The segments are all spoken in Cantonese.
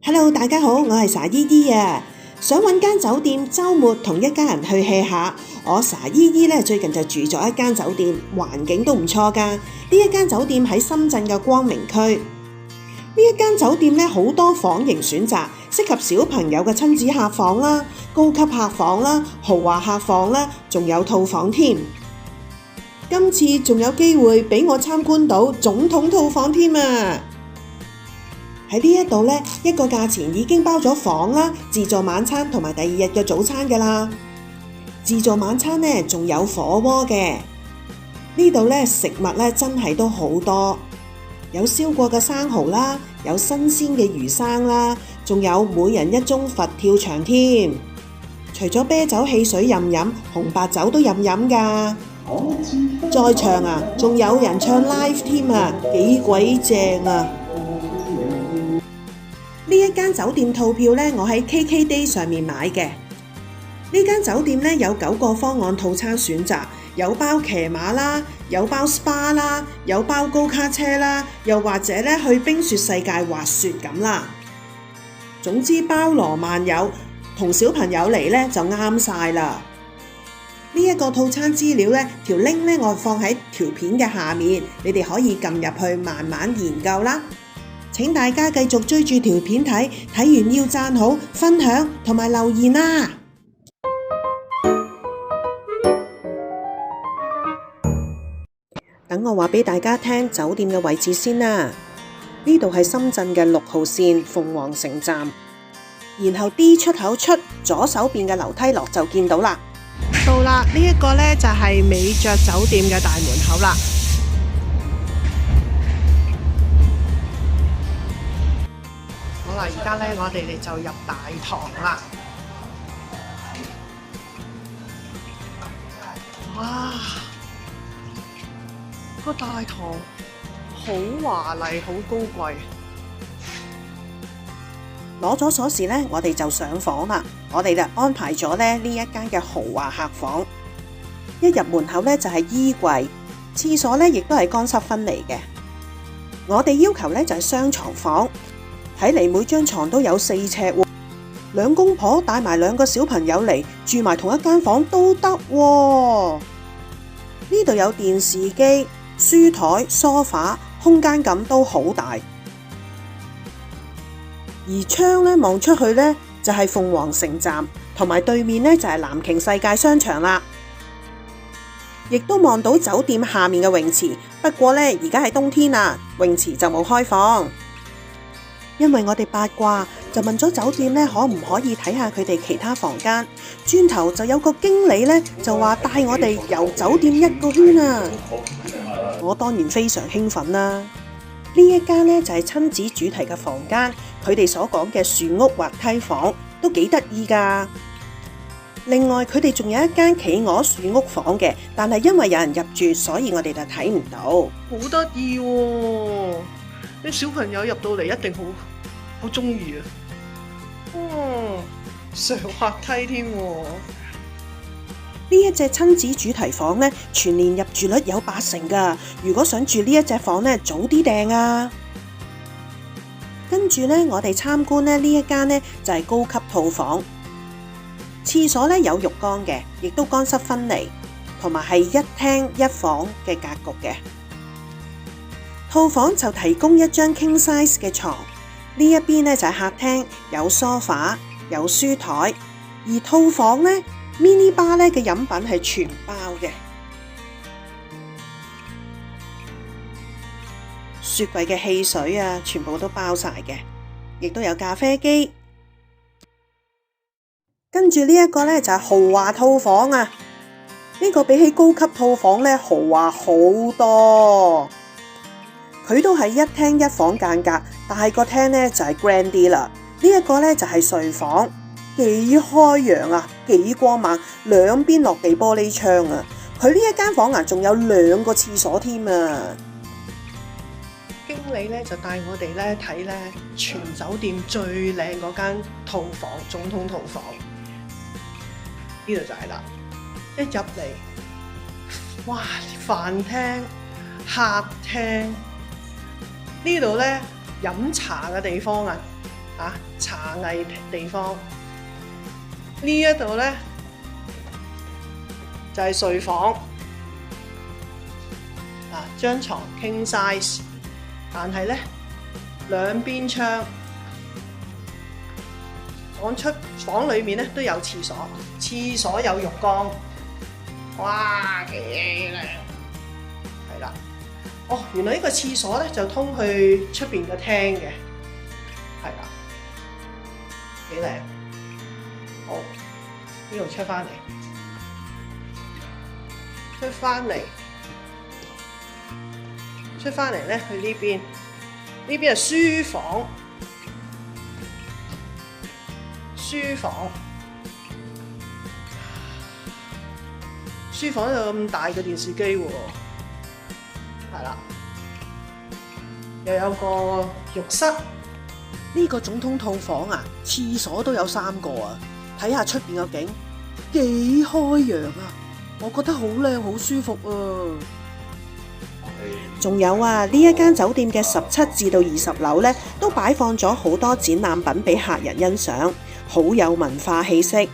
Hello，大家好，我係傻姨姨啊，想揾間酒店週末同一家人去 hea 下。我傻姨姨咧最近就住咗一間酒店，環境都唔錯㗎。呢一間酒店喺深圳嘅光明區。呢一間酒店咧好多房型選擇，適合小朋友嘅親子客房啦、高級客房啦、豪華客房啦，仲有套房添。今次仲有機會俾我參觀到總統套房添啊！喺呢一度呢，一個價錢已經包咗房啦、自助晚餐同埋第二日嘅早餐㗎啦。自助晚餐呢仲有火鍋嘅。呢度呢食物呢真係都好多，有燒過嘅生蠔啦，有新鮮嘅魚生啦，仲有每人一盅佛跳牆添。除咗啤酒汽水任飲，紅白酒都任飲㗎。再唱啊，仲有人唱 live 添啊，幾鬼正啊！呢一間酒店套票呢，我喺 KKday 上面買嘅。呢間酒店呢，有9個方案套餐選擇，有包騎馬啦，有包 SPA 啦，有包高卡車啦，又或者呢去冰雪世界滑雪咁啦。總之包羅萬有，同小朋友嚟呢就啱晒啦。呢一個套餐資料呢，條 link 呢我放喺條片嘅下面，你哋可以撳入去慢慢研究啦。請大家繼續追住條片睇，睇完要讚好、分享同埋留言啊！等我話俾大家聽酒店嘅位置先啦。呢度係深圳嘅6號線鳳凰城站，然後 D 出口出左手邊嘅樓梯落就見到啦。到啦，呢一個呢就係美爵酒店嘅大門口啦。好啦，而家呢我哋就入大堂啦。哇！個大堂好華麗，好高貴。攞咗鎖匙呢，我哋就上房啦。我哋就安排咗呢一間嘅豪華客房。一入門口呢，就係衣櫃，廁所呢亦都係乾濕分離嘅。我哋要求呢就係雙床房。睇嚟每張床都有4尺喎，兩公婆帶埋2個小朋友嚟住埋同一間房都得喎。呢度有電視機、書台、梳化，空間感都好大。而窗呢望出去呢，就係鳳凰城站，同埋對面呢，就係藍鯨世界商場啦。亦都望到酒店下面嘅泳池，不過呢，而家係冬天啦，泳池就冇開放。因為我哋八卦，就問咗酒店呢，可唔可以睇下佢哋其他房間？轉頭就有個經理呢，就話帶我哋遊酒店1個圈啊！我當然非常興奮啦。呢一間呢，就係親子主題嘅房間，佢哋所講嘅樹屋滑梯房都幾得意㗎。另外佢哋仲有一間企鵝樹屋房嘅，但係因為有人入住，所以我哋就睇唔到。好得意喎！啲小朋友入到嚟一定好中意啊！上滑梯添喎。呢一隻親子主題房呢，全年入住率有80%㗎。如果想住呢一隻房呢，早啲訂啊！跟住呢，我哋參觀呢一間呢，就係高級套房。廁所呢有浴缸嘅，亦都乾濕分離，同埋係1廳1房嘅格局嘅。套房就提供一張 king size 嘅床，呢一邊呢就係客廳，有梳化，有書台，而套房呢 mini bar 呢嘅飲品係全包嘅，雪櫃嘅汽水啊，全部都包晒嘅，亦都有咖啡機。跟住呢一個呢就係豪華套房啊，呢個比起高級套房呢豪華好多。佢都係1廳1房間隔，但係個廳呢就係 grand 啲啦。呢一個呢就係睡房，幾開揚啊，幾光猛，兩邊落地玻璃窗啊。佢呢一間房啊，仲有2個廁所添啊。經理呢就帶我哋呢睇呢全酒店最靚嗰間套房，總統套房。呢度就係啦，一入嚟，哇！飯廳、客廳。呢度呢飲茶嘅地方啊，茶藝地方。呢一度呢，就係睡房，張床 king size， 但係呢，兩邊窗，房裏面呢都有廁所，廁所有浴缸，哇幾靚！係啦，原來呢個廁所呢就通去出邊嘅廳嘅，係啦，幾靚。好，呢度出翻嚟，咧去呢邊，呢邊係書房，書房有咁大嘅電視機喎，係啦，又有個浴室。呢個總統套房廁所都有3個睇下出邊個景，幾開揚啊！我覺得好靚，好舒服啊！仲有呢一間酒店嘅17至到20樓呢，都擺放咗好多展覽品俾客人欣賞，好有文化氣息。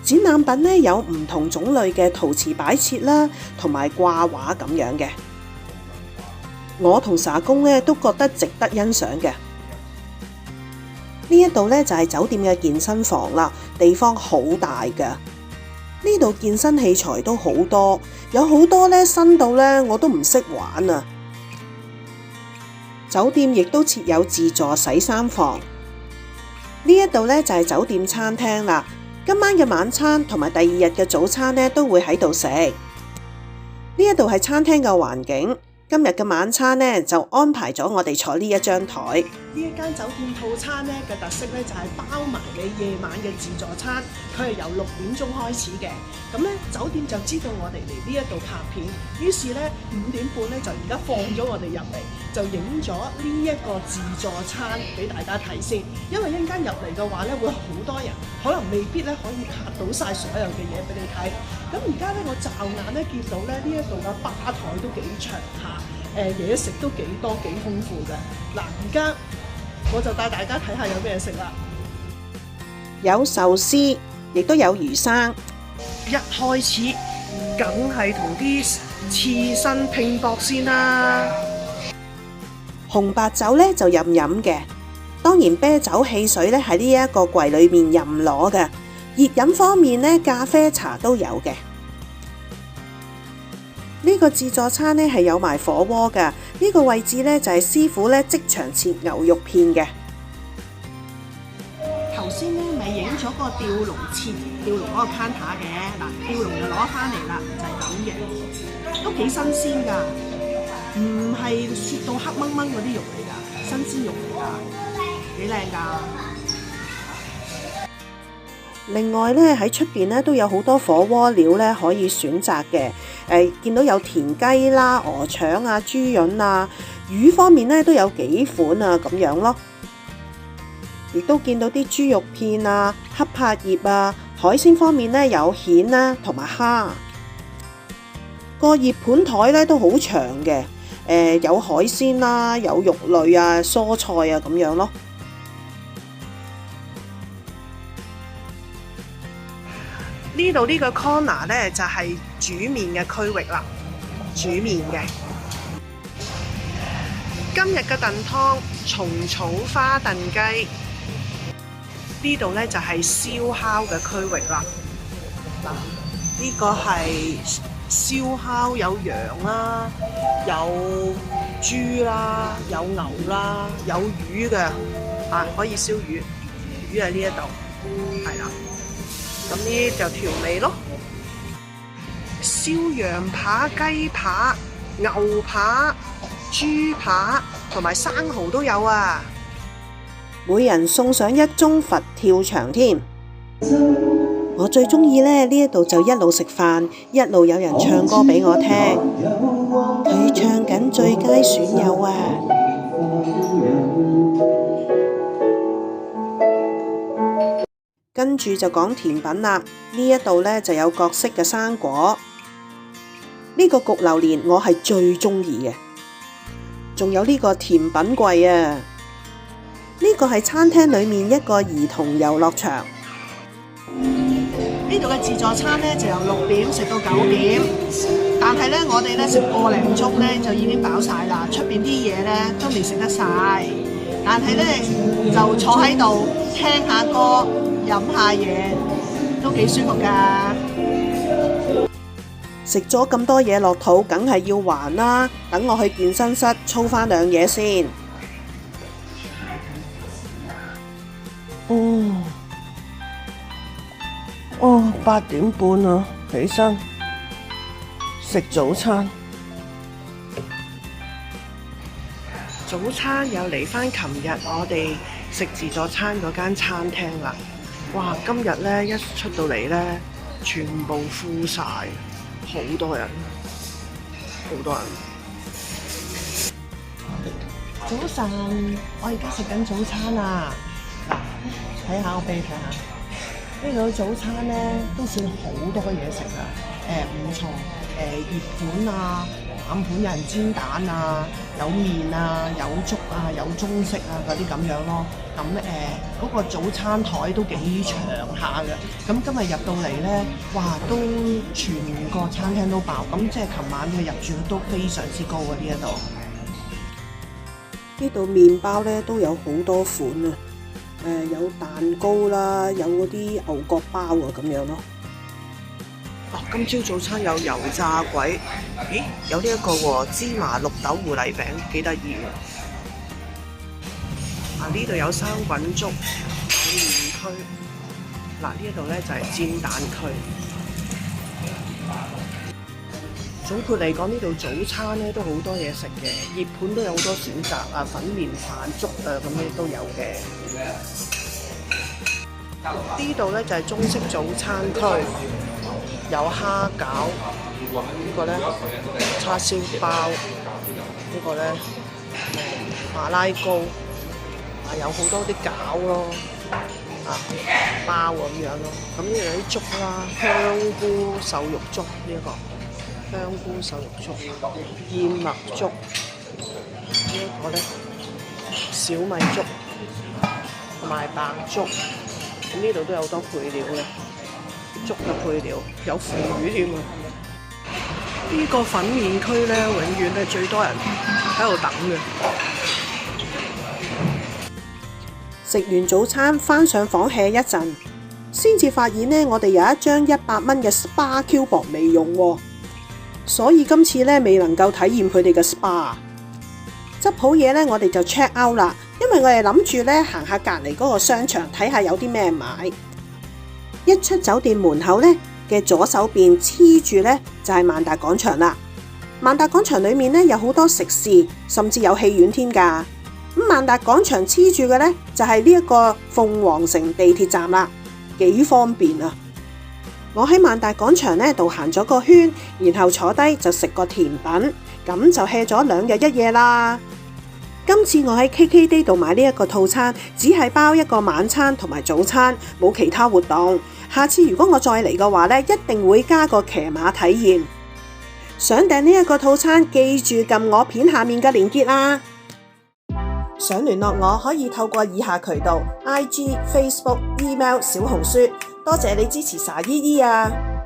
展覽品呢，有唔同種類嘅陶瓷擺設啦，同埋掛畫咁樣嘅。我同沙公呢都覺得值得欣賞嘅。呢一度呢，就係酒店嘅健身房啦，地方好大㗎。呢度健身器材都好多，有好多呢新到呢我都唔識玩啊。酒店亦都設有自助洗衫房。呢一度呢，就係酒店餐廳啦。今晚嘅晚餐同埋第2日嘅早餐呢，都會喺度食。呢一度係餐廳嘅環境。今日嘅晚餐呢，就安排咗我哋坐呢一張台。呢一間酒店套餐呢嘅特色呢，就係包埋你夜晚嘅自助餐，佢係由6點鐘開始嘅。咁呢酒店就知道我哋嚟呢一度拍片，於是呢5點半呢就而家放咗我哋入嚟，就影咗呢一個自助餐俾大家睇先。因為一陣間入嚟嘅話呢，會好多人，可能未必呢可以拍到晒所有嘅嘢俾你睇。咁而家呢，我驟眼呢見到呢一度嘅吧台都幾長下，嘢食都幾多幾豐富嘅。嗱，而家我就帶大家睇下有咩食啦。有壽司，亦都有魚生。一開始梗係同啲刺身拼搏先啦。紅白酒呢就任飲嘅，當然啤酒汽水呢喺呢一個櫃裏面任攞嘅。熱飲方面呢，咖啡茶都有嘅。呢個自助餐呢係有埋火鍋㗎，呢個位置呢就係師傅呢即場切牛肉片嘅。頭先呢咪影咗個吊龍切吊龍嗰個 counter 嘅，嗱，吊龍就攞翻嚟啦，就係咁嘅，都幾新鮮㗎，唔係雪到黑掹掹嗰啲肉嚟㗎，新鮮肉嚟㗎，幾靚㗎。另外呢，喺出邊呢都有好多火鍋料呢可以選擇嘅。見到有田雞啦、鵝腸啊、豬潤啊，魚方面呢都有幾款啊咁樣咯。亦都見到啲豬肉片啊、黑柏葉啊，海鮮方面呢有蜆啦同埋蝦。個熱盤台呢都好長嘅，有海鮮啦、有肉類啊、蔬菜啊咁樣咯。呢度呢個 corner 呢，就係煮麵嘅區域啦，煮麵嘅。今日嘅燉湯蟲草花燉雞，呢度呢，就係燒烤嘅區域啦。嗱，呢個係燒烤，有羊啦，有豬啦，有牛啦，有魚嘅，可以燒魚，魚喺呢一度，係啦。咁呢就調味咯，燒羊扒、雞扒、牛扒、豬扒同埋生蠔都有啊！每人送上1盅佛跳牆添。我最中意呢一度就一路食飯，一路有人唱歌俾我聽。佢唱緊最佳損友啊！跟住就講甜品啦，呢一度呢就有各式嘅生果。呢個焗榴蓮我係最中意嘅，仲有呢個甜品櫃啊！呢呢個係餐廳裡面一個兒童遊樂場。呢度嘅自助餐咧就由6點食到9點，但係咧我哋咧食個零鐘咧就已經飽晒啦，出邊啲嘢咧都未食得晒，但係咧就坐喺度聽下歌、飲下嘢，都幾舒服㗎。食咗咁多嘢落肚，梗係要還啦。等我去健身室操翻兩嘢先。8點半啦，起身食早餐。早餐又嚟翻琴日我哋食自助餐嗰間餐廳啦。哇！今日咧一出到嚟咧，全部full晒，好多人，好多人。早晨，我而家食緊早餐啊！嗱，睇下我俾你睇下。呢度早餐咧都算好多嘢食啊！唔錯，熱盤啊、冷盤有人煎蛋啊，有麵啊、有粥啊、有中式啊嗰啲咁樣咯。咁嗰個早餐台都幾長下嘅。咁今日入到嚟咧，哇！都全個餐廳都爆。咁即係琴晚嘅入住率都非常之高啊！呢一度。呢度麵包咧都有好多款啊！有蛋糕啦，有嗰啲牛角包啊咁樣咯。今朝早餐有油炸鬼，咦？有呢一個喎，芝麻綠豆芋泥餅，幾得意喎。呢度有生滾粥、粉麵區。呢一度咧就係煎蛋區。總括嚟講，呢度早餐咧都好多嘢食嘅，熱盤都有好多選擇啊，粉麵飯、粥啊咁樣都有嘅。呢度咧就係中式早餐區，有蝦餃，呢個咧叉燒包，呢個咧馬拉糕，有好多啲餃咯，包咁樣咯。咁呢度有啲粥啦，香菇瘦肉粥呢一個。香菇瘦肉粥、燕麥粥，呢一個咧小米粥同埋白粥，咁呢度都有好多配料嘅，粥嘅配料有腐魚添啊！呢個粉麵區咧，永遠係最多人喺度等嘅。食完早餐，返上房 hea 一陣，先至發現呢，我哋有一張100蚊嘅 SPA coupon未用喎。所以今次咧未能夠體驗佢哋嘅 SPA。執好嘢咧，我哋就 check out 啦，因為我哋諗住咧行下隔離嗰個商場睇下有啲咩買。一出酒店門口咧嘅左手邊黐住咧就係萬達廣場啦。萬達廣場裡面咧有好多食肆，甚至有戲院添㗎。咁萬達廣場黐住嘅咧就係呢一個鳳凰城地鐵站啦，幾方便啊！我喺萬達廣場呢度行咗個圈，然後坐低就食個甜品，咁就 hea 咗2日1夜啦。今次我喺 KKday 度買呢一個套餐，只係包一個晚餐同埋早餐，冇其他活動。下次如果我再嚟嘅話呢，一定會加個騎馬體驗。想訂呢一個套餐，記住撳我片下面嘅連結啦。想聯絡我可以透過以下渠道 ：IG、Facebook、Email、小紅書。多謝你支持傻姨姨啊！